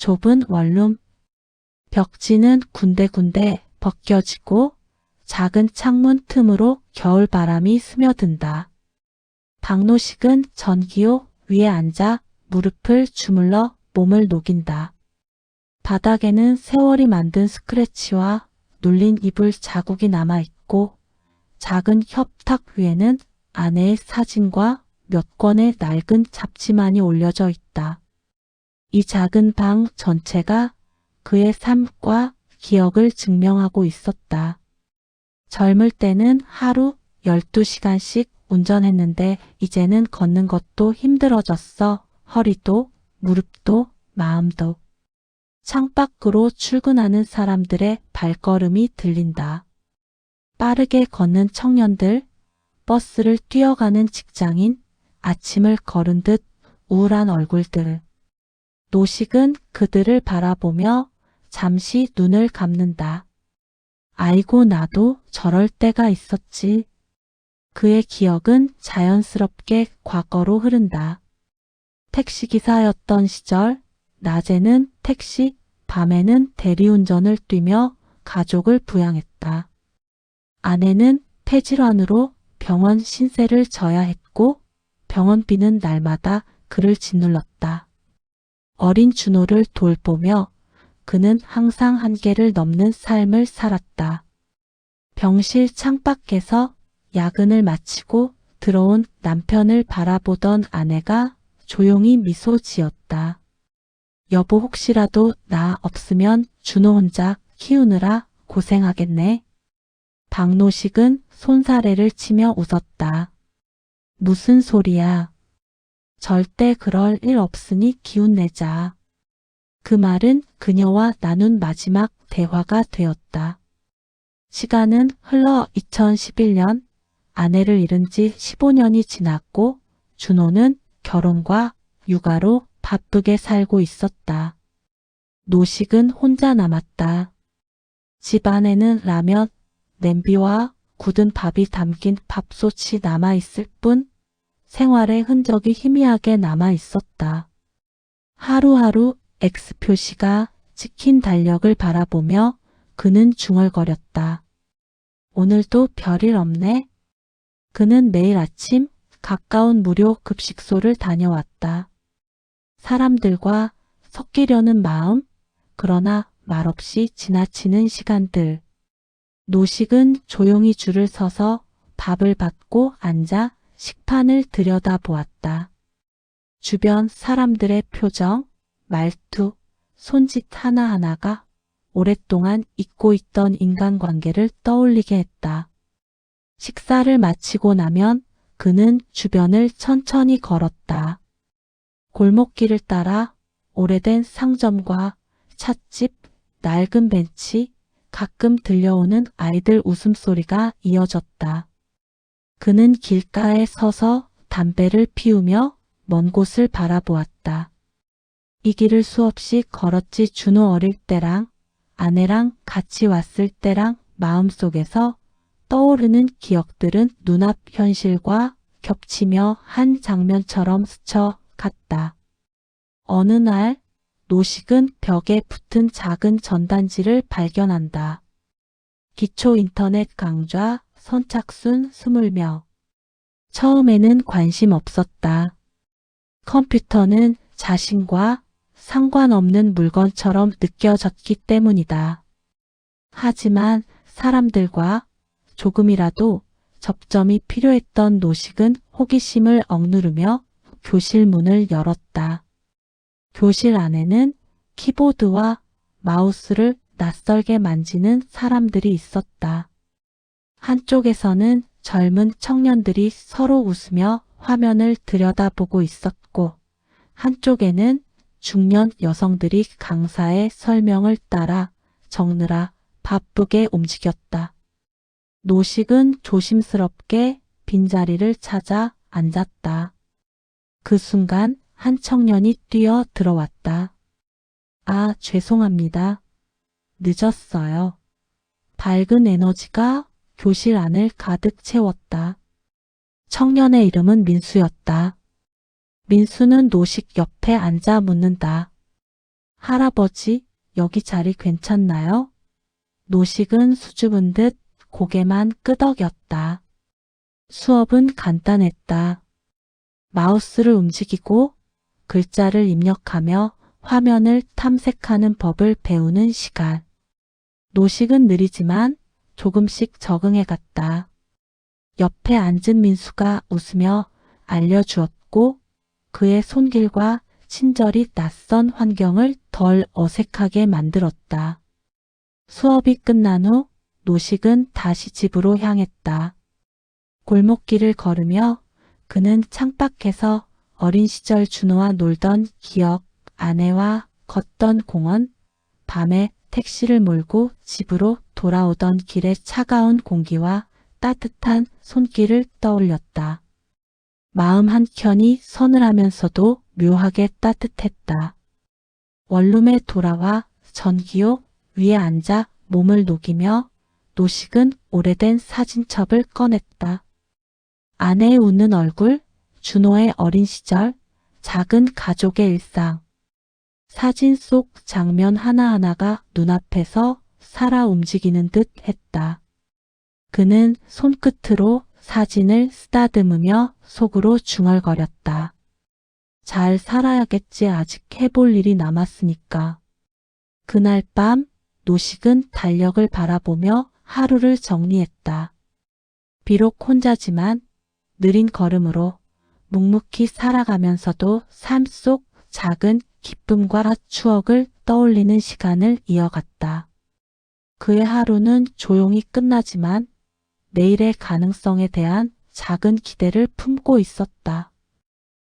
좁은 원룸. 벽지는 군데군데 벗겨지고 작은 창문 틈으로 겨울 바람이 스며든다. 박노식은 전기요 위에 앉아 무릎을 주물러 몸을 녹인다. 바닥에는 세월이 만든 스크래치와 눌린 이불 자국이 남아있고 작은 협탁 위에는 아내의 사진과 몇 권의 낡은 잡지만이 올려져 있다. 이 작은 방 전체가 그의 삶과 기억을 증명하고 있었다. 젊을 때는 하루 12시간씩 운전했는데 이제는 걷는 것도 힘들어졌어. 허리도, 무릎도, 마음도. 창밖으로 출근하는 사람들의 발걸음이 들린다. 빠르게 걷는 청년들, 버스를 뛰어가는 직장인, 아침을 걸은 듯 우울한 얼굴들. 노식은 그들을 바라보며 잠시 눈을 감는다. 아이고 나도 저럴 때가 있었지. 그의 기억은 자연스럽게 과거로 흐른다. 택시기사였던 시절, 낮에는 택시, 밤에는 대리운전을 뛰며 가족을 부양했다. 아내는 폐질환으로 병원 신세를 져야 했고 병원비는 날마다 그를 짓눌렀다. 어린 준호를 돌보며 그는 항상 한계를 넘는 삶을 살았다. 병실 창밖에서 야근을 마치고 들어온 남편을 바라보던 아내가 조용히 미소 지었다. 여보 혹시라도 나 없으면 준호 혼자 키우느라 고생하겠네. 박노식은 손사래를 치며 웃었다. 무슨 소리야. 절대 그럴 일 없으니 기운내자. 그 말은 그녀와 나눈 마지막 대화가 되었다. 시간은 흘러 2011년, 아내를 잃은 지 15년이 지났고 준호는 결혼과 육아로 바쁘게 살고 있었다. 노식은 혼자 남았다. 집 안에는 라면, 냄비와 굳은 밥이 담긴 밥솥이 남아있을 뿐 생활의 흔적이 희미하게 남아있었다. 하루하루 X 표시가 찍힌 달력을 바라보며 그는 중얼거렸다. 오늘도 별일 없네. 그는 매일 아침 가까운 무료 급식소를 다녀왔다. 사람들과 섞이려는 마음, 그러나 말없이 지나치는 시간들. 노식은 조용히 줄을 서서 밥을 받고 앉아 식판을 들여다보았다. 주변 사람들의 표정, 말투, 손짓 하나하나가 오랫동안 잊고 있던 인간관계를 떠올리게 했다. 식사를 마치고 나면 그는 주변을 천천히 걸었다. 골목길을 따라 오래된 상점과 찻집, 낡은 벤치, 가끔 들려오는 아이들 웃음소리가 이어졌다. 그는 길가에 서서 담배를 피우며 먼 곳을 바라보았다. 이 길을 수없이 걸었지. 준호 어릴 때랑 아내랑 같이 왔을 때랑 마음속에서 떠오르는 기억들은 눈앞 현실과 겹치며 한 장면처럼 스쳐갔다. 어느 날 노식은 벽에 붙은 작은 전단지를 발견한다. 기초 인터넷 강좌 선착순 20명. 처음에는 관심 없었다. 컴퓨터는 자신과 상관없는 물건처럼 느껴졌기 때문이다. 하지만 사람들과 조금이라도 접점이 필요했던 노식은 호기심을 억누르며 교실 문을 열었다. 교실 안에는 키보드와 마우스를 낯설게 만지는 사람들이 있었다. 한쪽에서는 젊은 청년들이 서로 웃으며 화면을 들여다보고 있었고 한쪽에는 중년 여성들이 강사의 설명을 따라 적느라 바쁘게 움직였다. 노식은 조심스럽게 빈자리를 찾아 앉았다. 그 순간 한 청년이 뛰어 들어왔다. 아, 죄송합니다. 늦었어요. 밝은 에너지가 교실 안을 가득 채웠다. 청년의 이름은 민수였다. 민수는 노식 옆에 앉아 묻는다. 할아버지, 여기 자리 괜찮나요? 노식은 수줍은 듯 고개만 끄덕였다. 수업은 간단했다. 마우스를 움직이고 글자를 입력하며 화면을 탐색하는 법을 배우는 시간. 노식은 느리지만 조금씩 적응해 갔다. 옆에 앉은 민수가 웃으며 알려주었고 그의 손길과 친절이 낯선 환경을 덜 어색하게 만들었다. 수업이 끝난 후 노식은 다시 집으로 향했다. 골목길을 걸으며 그는 창밖에서 어린 시절 준호와 놀던 기억, 아내와 걷던 공원, 밤에 택시를 몰고 집으로 돌아오던 길의 차가운 공기와 따뜻한 손길을 떠올렸다. 마음 한켠이 서늘하면서도 묘하게 따뜻했다. 원룸에 돌아와 전기요 위에 앉아 몸을 녹이며 노식은 오래된 사진첩을 꺼냈다. 아내의 웃는 얼굴, 준호의 어린 시절, 작은 가족의 일상. 사진 속 장면 하나하나가 눈앞에서 살아 움직이는 듯 했다. 그는 손끝으로 사진을 쓰다듬으며 속으로 중얼거렸다. 잘 살아야겠지, 아직 해볼 일이 남았으니까. 그날 밤 노식은 달력을 바라보며 하루를 정리했다. 비록 혼자지만 느린 걸음으로 묵묵히 살아가면서도 삶 속 작은 기쁨과 추억을 떠올리는 시간을 이어갔다. 그의 하루는 조용히 끝나지만 내일의 가능성에 대한 작은 기대를 품고 있었다.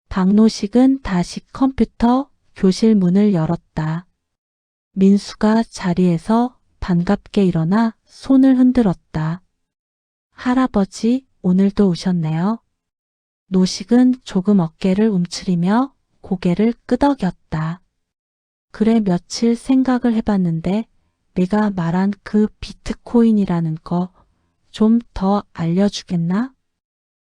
박노식은 다시 컴퓨터 교실 문을 열었다. 민수가 자리에서 반갑게 일어나 손을 흔들었다. 할아버지, 오늘도 오셨네요. 노식은 조금 어깨를 움츠리며 고개를 끄덕였다. 그래, 며칠 생각을 해봤는데 내가 말한 그 비트코인이라는 거 좀 더 알려주겠나?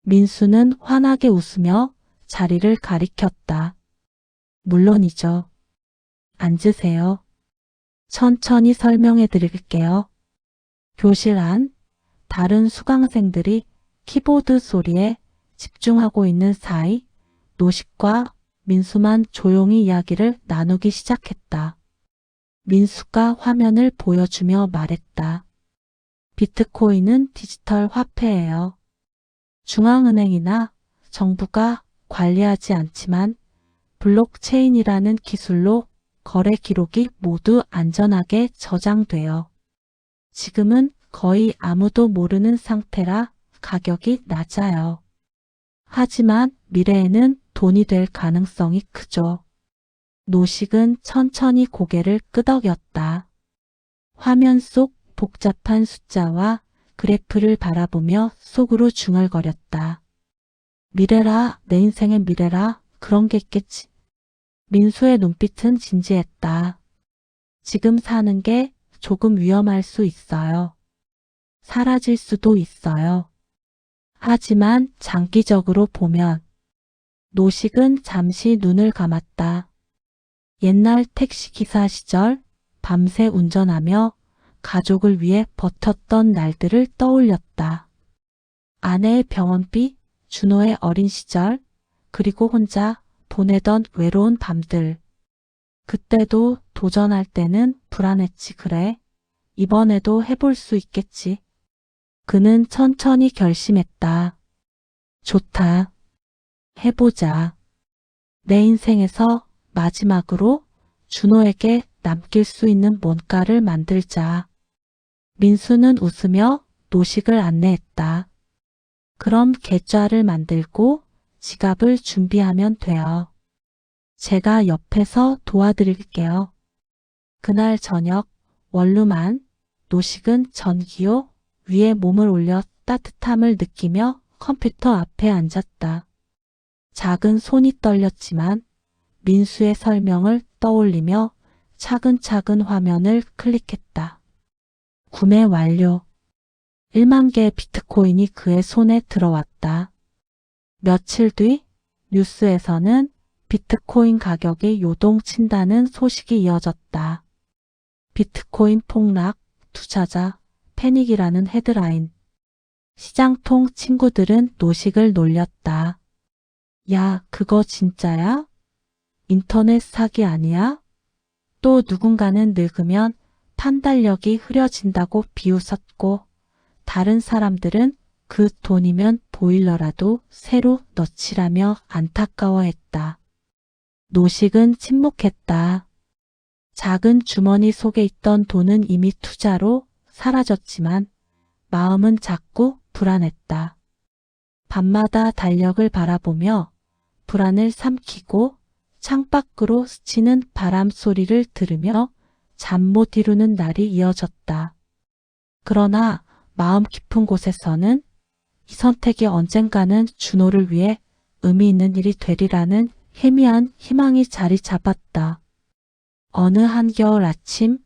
민수는 환하게 웃으며 자리를 가리켰다. 물론이죠. 앉으세요. 천천히 설명해 드릴게요. 교실 안 다른 수강생들이 키보드 소리에 집중하고 있는 사이 노식과 민수만 조용히 이야기를 나누기 시작했다. 민수가 화면을 보여주며 말했다. 비트코인은 디지털 화폐예요. 중앙은행이나 정부가 관리하지 않지만 블록체인이라는 기술로 거래 기록이 모두 안전하게 저장돼요. 지금은 거의 아무도 모르는 상태라 가격이 낮아요. 하지만 미래에는 돈이 될 가능성이 크죠. 노식은 천천히 고개를 끄덕였다. 화면 속 복잡한 숫자와 그래프를 바라보며 속으로 중얼거렸다. 미래라, 내 인생의 미래라, 그런 게 있겠지. 민수의 눈빛은 진지했다. 지금 사는 게 조금 위험할 수 있어요. 사라질 수도 있어요. 하지만 장기적으로 보면 노식은 잠시 눈을 감았다. 옛날 택시기사 시절 밤새 운전하며 가족을 위해 버텼던 날들을 떠올렸다. 아내의 병원비, 준호의 어린 시절, 그리고 혼자 보내던 외로운 밤들. 그때도 도전할 때는 불안했지, 그래. 이번에도 해볼 수 있겠지. 그는 천천히 결심했다. 좋다. 해보자. 내 인생에서 마지막으로 준호에게 남길 수 있는 뭔가를 만들자. 민수는 웃으며 노식을 안내했다. 그럼 계좌를 만들고 지갑을 준비하면 돼요. 제가 옆에서 도와드릴게요. 그날 저녁 원룸 안 노식은 전기요 위에 몸을 올려 따뜻함을 느끼며 컴퓨터 앞에 앉았다. 작은 손이 떨렸지만 민수의 설명을 떠올리며 차근차근 화면을 클릭했다. 구매 완료. 1만 개의 비트코인이 그의 손에 들어왔다. 며칠 뒤 뉴스에서는 비트코인 가격이 요동친다는 소식이 이어졌다. 비트코인 폭락, 투자자, 패닉이라는 헤드라인. 시장통 친구들은 노식을 놀렸다. 야, 그거 진짜야? 인터넷 사기 아니야? 또 누군가는 늙으면 판단력이 흐려진다고 비웃었고, 다른 사람들은 그 돈이면 보일러라도 새로 넣지라며 안타까워했다. 노식은 침묵했다. 작은 주머니 속에 있던 돈은 이미 투자로 사라졌지만 마음은 자꾸 불안했다. 밤마다 달력을 바라보며 불안을 삼키고 창밖으로 스치는 바람 소리를 들으며 잠 못 이루는 날이 이어졌다. 그러나 마음 깊은 곳에서는 이 선택이 언젠가는 준호를 위해 의미 있는 일이 되리라는 희미한 희망이 자리 잡았다. 어느 한겨울 아침,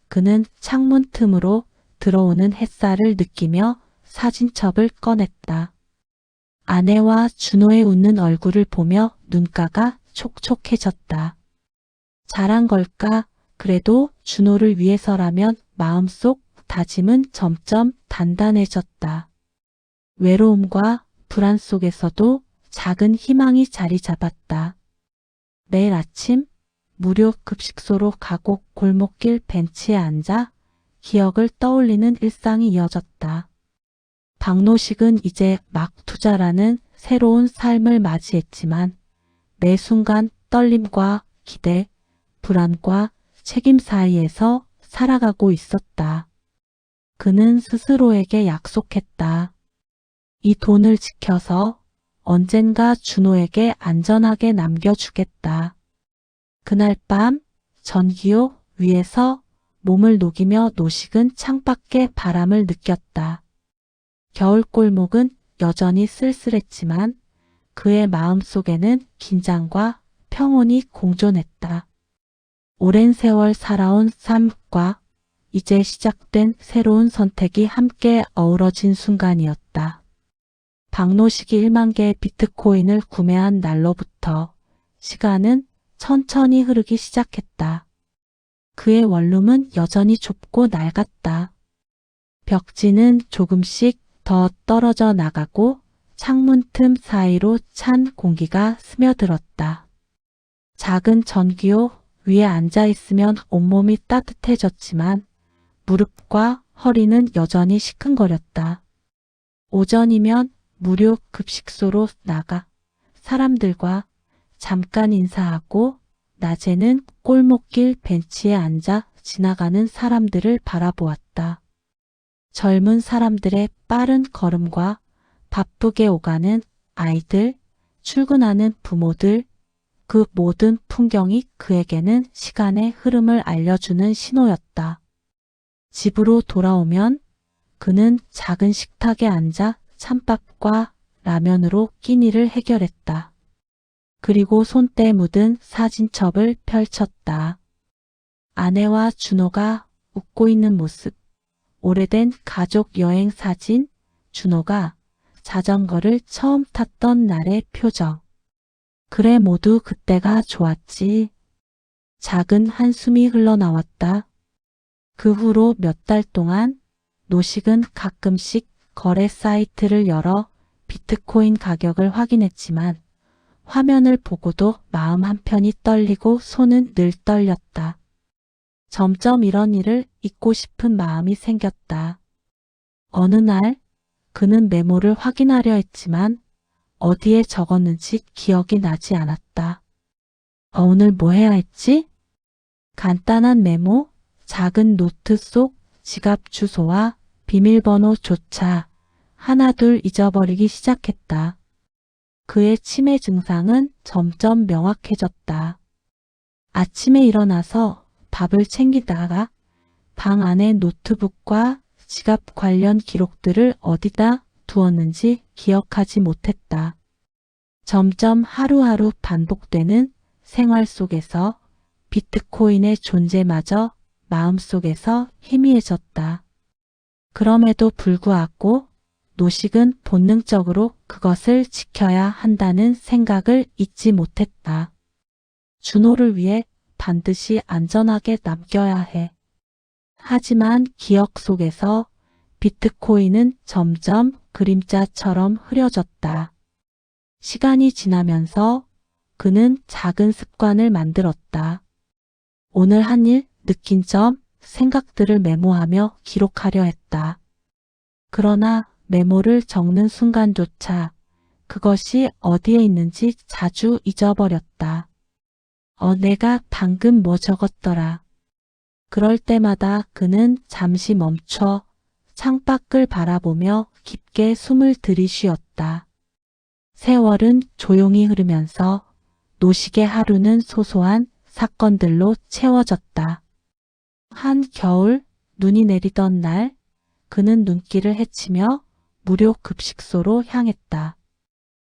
그는 창문 틈으로 들어오는 햇살을 느끼며 사진첩을 꺼냈다. 아내와 준호의 웃는 얼굴을 보며 눈가가 촉촉해졌다. 잘한 걸까? 그래도 준호를 위해서라면 마음속 다짐은 점점 단단해졌다. 외로움과 불안 속에서도 작은 희망이 자리 잡았다. 매일 아침 무료 급식소로 가고 골목길 벤치에 앉아 기억을 떠올리는 일상이 이어졌다. 박노식은 이제 막 투자라는 새로운 삶을 맞이했지만 매 순간 떨림과 기대, 불안과 책임 사이에서 살아가고 있었다. 그는 스스로에게 약속했다. 이 돈을 지켜서 언젠가 준호에게 안전하게 남겨주겠다. 그날 밤 전기요 위에서 몸을 녹이며 노식은 창밖의 바람을 느꼈다. 겨울 골목은 여전히 쓸쓸했지만 그의 마음속에는 긴장과 평온이 공존했다. 오랜 세월 살아온 삶과 이제 시작된 새로운 선택이 함께 어우러진 순간이었다. 박노식이 1만 개의 비트코인을 구매한 날로부터 시간은 천천히 흐르기 시작했다. 그의 원룸은 여전히 좁고 낡았다. 벽지는 조금씩 더 떨어져 나가고 창문 틈 사이로 찬 공기가 스며들었다. 작은 전기요 위에 앉아 있으면 온몸이 따뜻해졌지만 무릎과 허리는 여전히 시큰거렸다. 오전이면 무료 급식소로 나가 사람들과 잠깐 인사하고 낮에는 골목길 벤치에 앉아 지나가는 사람들을 바라보았다. 젊은 사람들의 빠른 걸음과 바쁘게 오가는 아이들, 출근하는 부모들, 그 모든 풍경이 그에게는 시간의 흐름을 알려주는 신호였다. 집으로 돌아오면 그는 작은 식탁에 앉아 찬밥과 라면으로 끼니를 해결했다. 그리고 손때 묻은 사진첩을 펼쳤다. 아내와 준호가 웃고 있는 모습, 오래된 가족 여행 사진, 준호가 자전거를 처음 탔던 날의 표정. 그래, 모두 그때가 좋았지. 작은 한숨이 흘러나왔다. 그 후로 몇 달 동안 노식은 가끔씩 거래 사이트를 열어 비트코인 가격을 확인했지만 화면을 보고도 마음 한편이 떨리고 손은 늘 떨렸다. 점점 이런 일을 잊고 싶은 마음이 생겼다. 어느 날 그는 메모를 확인하려 했지만 어디에 적었는지 기억이 나지 않았다. 오늘 뭐 해야 했지? 간단한 메모, 작은 노트 속 지갑 주소와 비밀번호조차 하나둘 잊어버리기 시작했다. 그의 치매 증상은 점점 명확해졌다. 아침에 일어나서 밥을 챙기다가 방 안에 노트북과 지갑 관련 기록들을 어디다 두었는지 기억하지 못했다. 점점 하루하루 반복되는 생활 속에서 비트코인의 존재마저 마음속에서 희미해졌다. 그럼에도 불구하고 노식은 본능적으로 그것을 지켜야 한다는 생각을 잊지 못했다. 준호를 위해 반드시 안전하게 남겨야 해. 하지만 기억 속에서 비트코인은 점점 그림자처럼 흐려졌다. 시간이 지나면서 그는 작은 습관을 만들었다. 오늘 한 일, 느낀 점, 생각들을 메모하며 기록하려 했다. 그러나 메모를 적는 순간조차 그것이 어디에 있는지 자주 잊어버렸다. 내가 방금 뭐 적었더라. 그럴 때마다 그는 잠시 멈춰 창밖을 바라보며 깊게 숨을 들이쉬었다. 세월은 조용히 흐르면서 노식의 하루는 소소한 사건들로 채워졌다. 한 겨울 눈이 내리던 날 그는 눈길을 헤치며 무료 급식소로 향했다.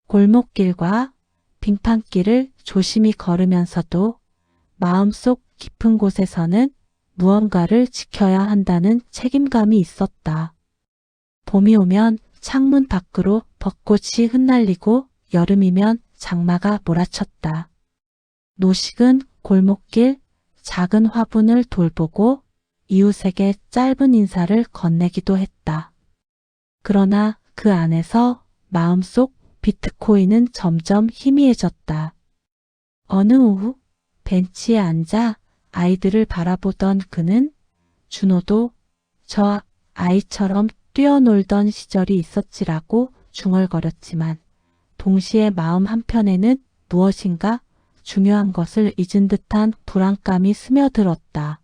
골목길과 빙판길을 조심히 걸으면서도 마음속 깊은 곳에서는 무언가를 지켜야 한다는 책임감이 있었다. 봄이 오면 창문 밖으로 벚꽃이 흩날리고 여름이면 장마가 몰아쳤다. 노식은 골목길 작은 화분을 돌보고 이웃에게 짧은 인사를 건네기도 했다. 그러나 그 안에서 마음속 비트코인은 점점 희미해졌다. 어느 오후 벤치에 앉아 아이들을 바라보던 그는 준호도 저 아이처럼 뛰어놀던 시절이 있었지라고 중얼거렸지만 동시에 마음 한편에는 무엇인가 중요한 것을 잊은 듯한 불안감이 스며들었다.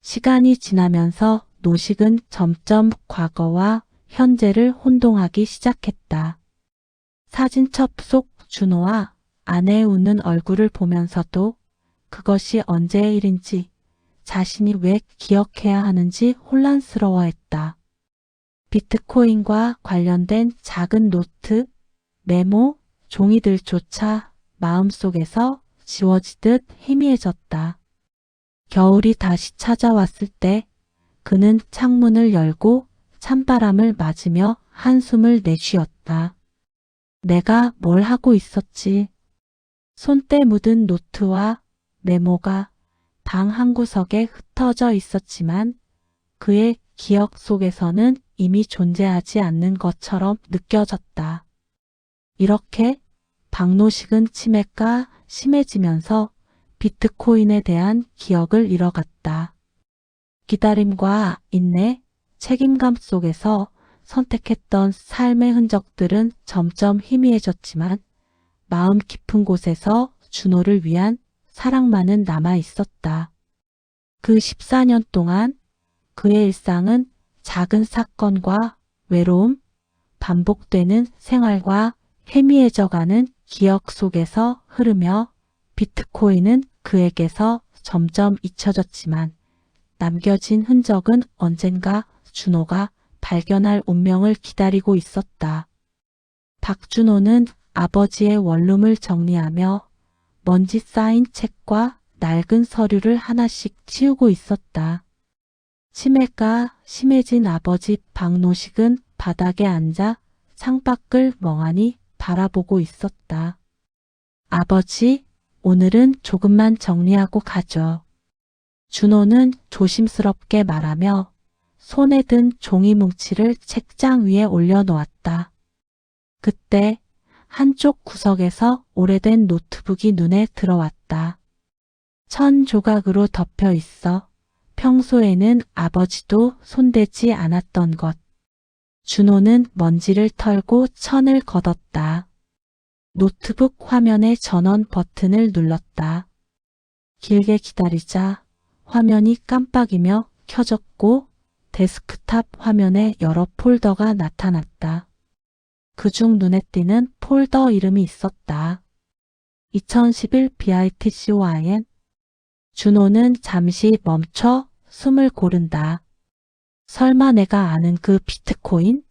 시간이 지나면서 노식은 점점 과거와 현재를 혼동하기 시작했다. 사진첩 속 준호와 아내의 웃는 얼굴을 보면서도 그것이 언제의 일인지 자신이 왜 기억해야 하는지 혼란스러워했다. 비트코인과 관련된 작은 노트, 메모, 종이들조차 마음속에서 지워지듯 희미해졌다. 겨울이 다시 찾아왔을 때 그는 창문을 열고 찬바람을 맞으며 한숨을 내쉬었다. 내가 뭘 하고 있었지? 손때 묻은 노트와 메모가 방 한구석에 흩어져 있었지만 그의 기억 속에서는 이미 존재하지 않는 것처럼 느껴졌다. 이렇게 박노식은 치매가 심해지면서 비트코인에 대한 기억을 잃어갔다. 기다림과 인내, 책임감 속에서 선택했던 삶의 흔적들은 점점 희미해졌지만 마음 깊은 곳에서 준호를 위한 사랑만은 남아 있었다. 그 14년 동안 그의 일상은 작은 사건과 외로움, 반복되는 생활과 희미해져가는 기억 속에서 흐르며 비트코인은 그에게서 점점 잊혀졌지만 남겨진 흔적은 언젠가 준호가 발견할 운명을 기다리고 있었다. 박준호는 아버지의 원룸을 정리하며 먼지 쌓인 책과 낡은 서류를 하나씩 치우고 있었다. 치매가 심해진 아버지 박노식은 바닥에 앉아 창밖을 멍하니 바라보고 있었다. 아버지, 오늘은 조금만 정리하고 가죠. 준호는 조심스럽게 말하며 손에 든 종이 뭉치를 책장 위에 올려놓았다. 그때 한쪽 구석에서 오래된 노트북이 눈에 들어왔다. 천 조각으로 덮여 있어 평소에는 아버지도 손대지 않았던 것. 준호는 먼지를 털고 천을 걷었다. 노트북 화면의 전원 버튼을 눌렀다. 길게 기다리자 화면이 깜빡이며 켜졌고 데스크탑 화면에 여러 폴더가 나타났다. 그중 눈에 띄는 폴더 이름이 있었다. 2011 BITCOIN. 준호는 잠시 멈춰 숨을 고른다. 설마 내가 아는 그 비트코인?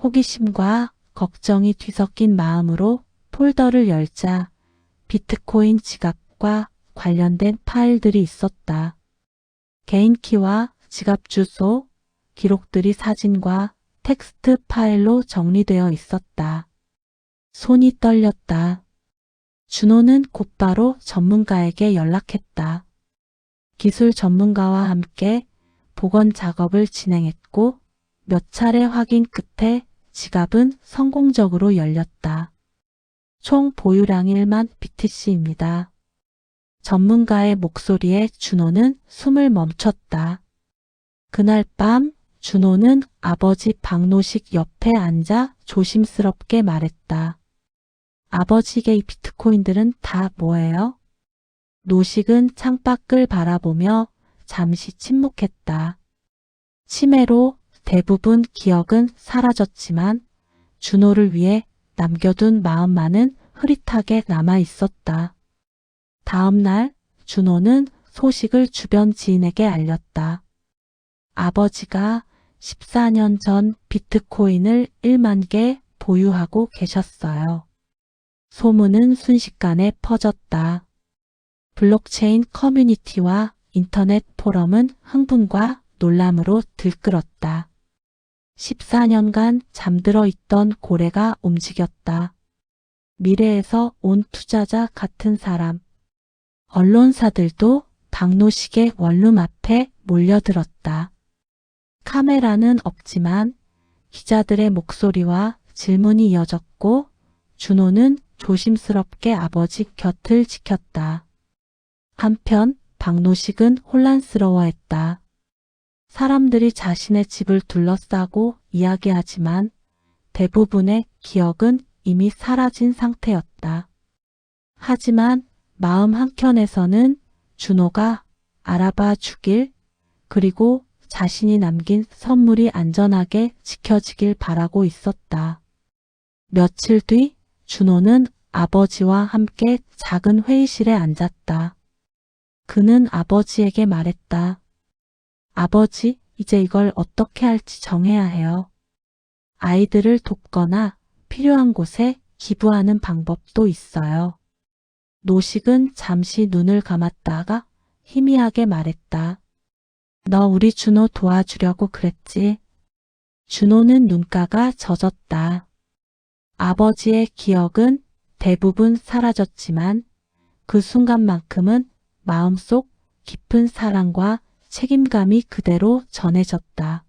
호기심과 걱정이 뒤섞인 마음으로 폴더를 열자 비트코인 지갑과 관련된 파일들이 있었다. 개인 키와 지갑 주소, 기록들이 사진과 텍스트 파일로 정리되어 있었다. 손이 떨렸다. 준호는 곧바로 전문가에게 연락했다. 기술 전문가와 함께 복원 작업을 진행했고 몇 차례 확인 끝에 지갑은 성공적으로 열렸다. 총 보유량 1만 BTC입니다. 전문가의 목소리에 준호는 숨을 멈췄다. 그날 밤 준호는 아버지 박노식 옆에 앉아 조심스럽게 말했다. 아버지에게 이 비트코인들은 다 뭐예요? 노식은 창밖을 바라보며 잠시 침묵했다. 치매로 대부분 기억은 사라졌지만 준호를 위해 남겨둔 마음만은 흐릿하게 남아 있었다. 다음 날 준호는 소식을 주변 지인에게 알렸다. 아버지가 14년 전 비트코인을 1만 개 보유하고 계셨어요. 소문은 순식간에 퍼졌다. 블록체인 커뮤니티와 인터넷 포럼은 흥분과 놀람으로 들끓었다. 14년간 잠들어 있던 고래가 움직였다. 미래에서 온 투자자 같은 사람. 언론사들도 박노식의 원룸 앞에 몰려들었다. 카메라는 없지만 기자들의 목소리와 질문이 이어졌고 준호는 조심스럽게 아버지 곁을 지켰다. 한편 박노식은 혼란스러워했다. 사람들이 자신의 집을 둘러싸고 이야기하지만 대부분의 기억은 이미 사라진 상태였다. 하지만 마음 한켠에서는 준호가 알아봐 주길 그리고 자신이 남긴 선물이 안전하게 지켜지길 바라고 있었다. 며칠 뒤 준호는 아버지와 함께 작은 회의실에 앉았다. 그는 아버지에게 말했다. 아버지, 이제 이걸 어떻게 할지 정해야 해요. 아이들을 돕거나 필요한 곳에 기부하는 방법도 있어요. 노식은 잠시 눈을 감았다가 희미하게 말했다. 너 우리 준호 도와주려고 그랬지? 준호는 눈가가 젖었다. 아버지의 기억은 대부분 사라졌지만 그 순간만큼은 마음속 깊은 사랑과 책임감이 그대로 전해졌다.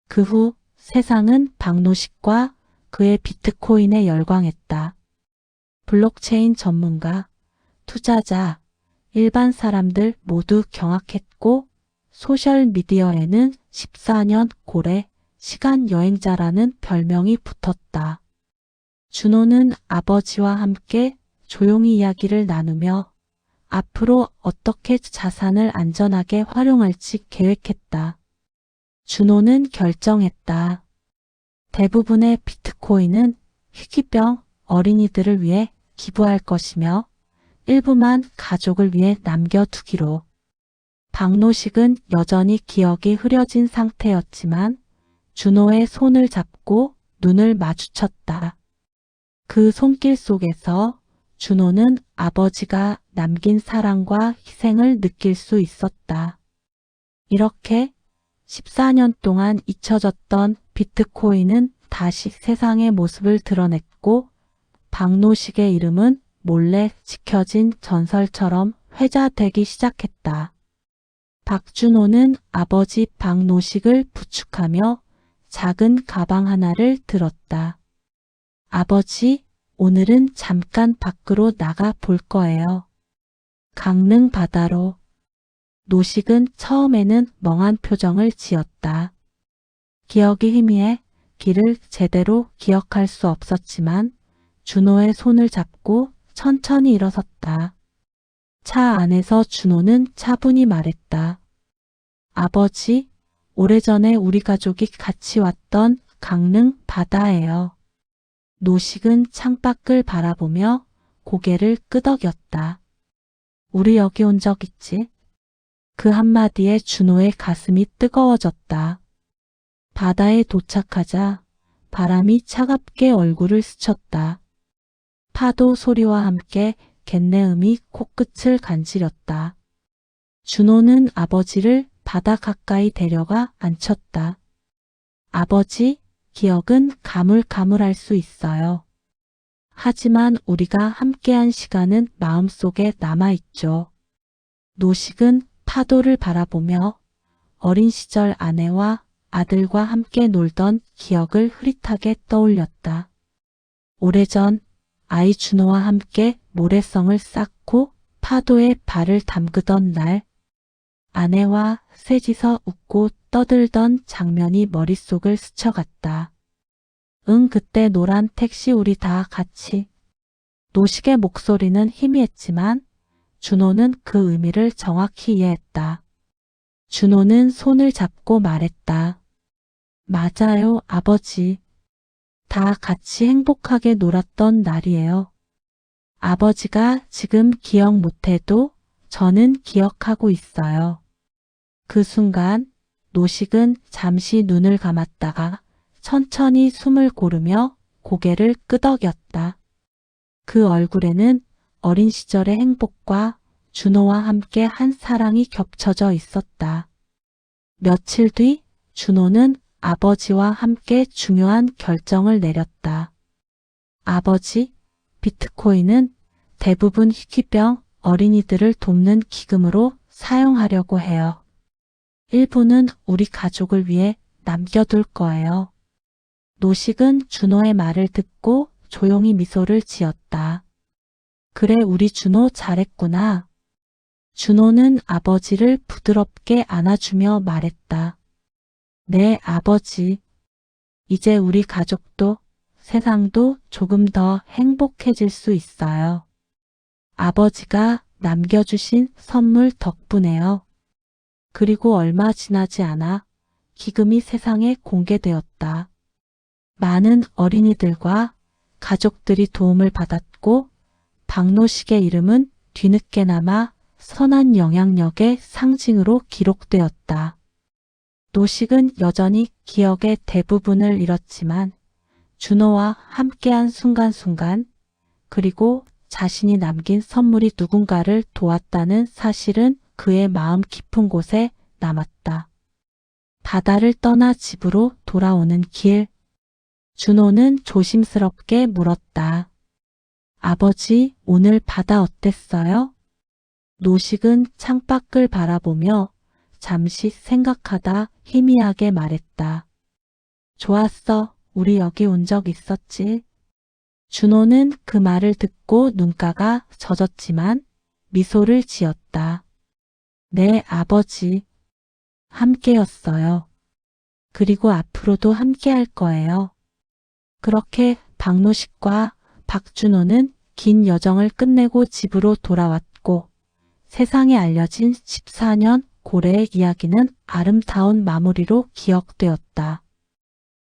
그 후 세상은 박노식과 그의 비트코인에 열광했다. 블록체인 전문가, 투자자, 일반 사람들 모두 경악했고 소셜미디어에는 14년 고래, 시간 여행자라는 별명이 붙었다. 준호는 아버지와 함께 조용히 이야기를 나누며 앞으로 어떻게 자산을 안전하게 활용할지 계획했다. 준호는 결정했다. 대부분의 비트코인은 희귀병 어린이들을 위해 기부할 것이며 일부만 가족을 위해 남겨두기로. 박노식은 여전히 기억이 흐려진 상태였지만 준호의 손을 잡고 눈을 마주쳤다. 그 손길 속에서 준호는 아버지가 남긴 사랑과 희생을 느낄 수 있었다. 이렇게 14년 동안 잊혀졌던 비트코인은 다시 세상의 모습을 드러냈고 박노식의 이름은 몰래 지켜진 전설처럼 회자되기 시작했다. 박준호는 아버지 박노식을 부축하며 작은 가방 하나를 들었다. 아버지, 오늘은 잠깐 밖으로 나가 볼 거예요. 강릉 바다로. 노식은 처음에는 멍한 표정을 지었다. 기억이 희미해 길을 제대로 기억할 수 없었지만 준호의 손을 잡고 천천히 일어섰다. 차 안에서 준호는 차분히 말했다. 아버지, 오래전에 우리 가족이 같이 왔던 강릉 바다예요. 노식은 창밖을 바라보며 고개를 끄덕였다. 우리 여기 온 적 있지? 그 한마디에 준호의 가슴이 뜨거워졌다. 바다에 도착하자 바람이 차갑게 얼굴을 스쳤다. 파도 소리와 함께 갯내음이 코끝을 간지렸다. 준호는 아버지를 바다 가까이 데려가 앉혔다. 아버지, 기억은 가물가물할 수 있어요. 하지만 우리가 함께한 시간은 마음속에 남아있죠. 노식은 파도를 바라보며 어린 시절 아내와 아들과 함께 놀던 기억을 흐릿하게 떠올렸다. 오래전 아이 준호와 함께 모래성을 쌓고 파도에 발을 담그던 날, 아내와 셋이서 웃고 떠들던 장면이 머릿속을 스쳐갔다. 응, 그때 노란 택시 우리 다 같이. 노식의 목소리는 희미했지만 준호는 그 의미를 정확히 이해했다. 준호는 손을 잡고 말했다. 맞아요, 아버지. 다 같이 행복하게 놀았던 날이에요. 아버지가 지금 기억 못해도 저는 기억하고 있어요. 그 순간 노식은 잠시 눈을 감았다가 천천히 숨을 고르며 고개를 끄덕였다. 그 얼굴에는 어린 시절의 행복과 준호와 함께 한 사랑이 겹쳐져 있었다. 며칠 뒤 준호는 아버지와 함께 중요한 결정을 내렸다. 아버지, 비트코인은 대부분 희귀병 어린이들을 돕는 기금으로 사용하려고 해요. 일부는 우리 가족을 위해 남겨둘 거예요. 노식은 준호의 말을 듣고 조용히 미소를 지었다. 그래, 우리 준호 잘했구나. 준호는 아버지를 부드럽게 안아주며 말했다. 네, 아버지. 이제 우리 가족도 세상도 조금 더 행복해질 수 있어요. 아버지가 남겨주신 선물 덕분에요. 그리고 얼마 지나지 않아 기금이 세상에 공개되었다. 많은 어린이들과 가족들이 도움을 받았고 박노식의 이름은 뒤늦게나마 선한 영향력의 상징으로 기록되었다. 노식은 여전히 기억의 대부분을 잃었지만 준호와 함께한 순간순간 그리고 자신이 남긴 선물이 누군가를 도왔다는 사실은 그의 마음 깊은 곳에 남았다. 바다를 떠나 집으로 돌아오는 길, 준호는 조심스럽게 물었다. 아버지, 오늘 바다 어땠어요? 노식은 창밖을 바라보며 잠시 생각하다 희미하게 말했다. 좋았어. 우리 여기 온 적 있었지. 준호는 그 말을 듣고 눈가가 젖었지만 미소를 지었다. 네, 아버지. 함께였어요. 그리고 앞으로도 함께할 거예요. 그렇게 박노식과 박준호는 긴 여정을 끝내고 집으로 돌아왔고 세상에 알려진 14년 고래의 이야기는 아름다운 마무리로 기억되었다.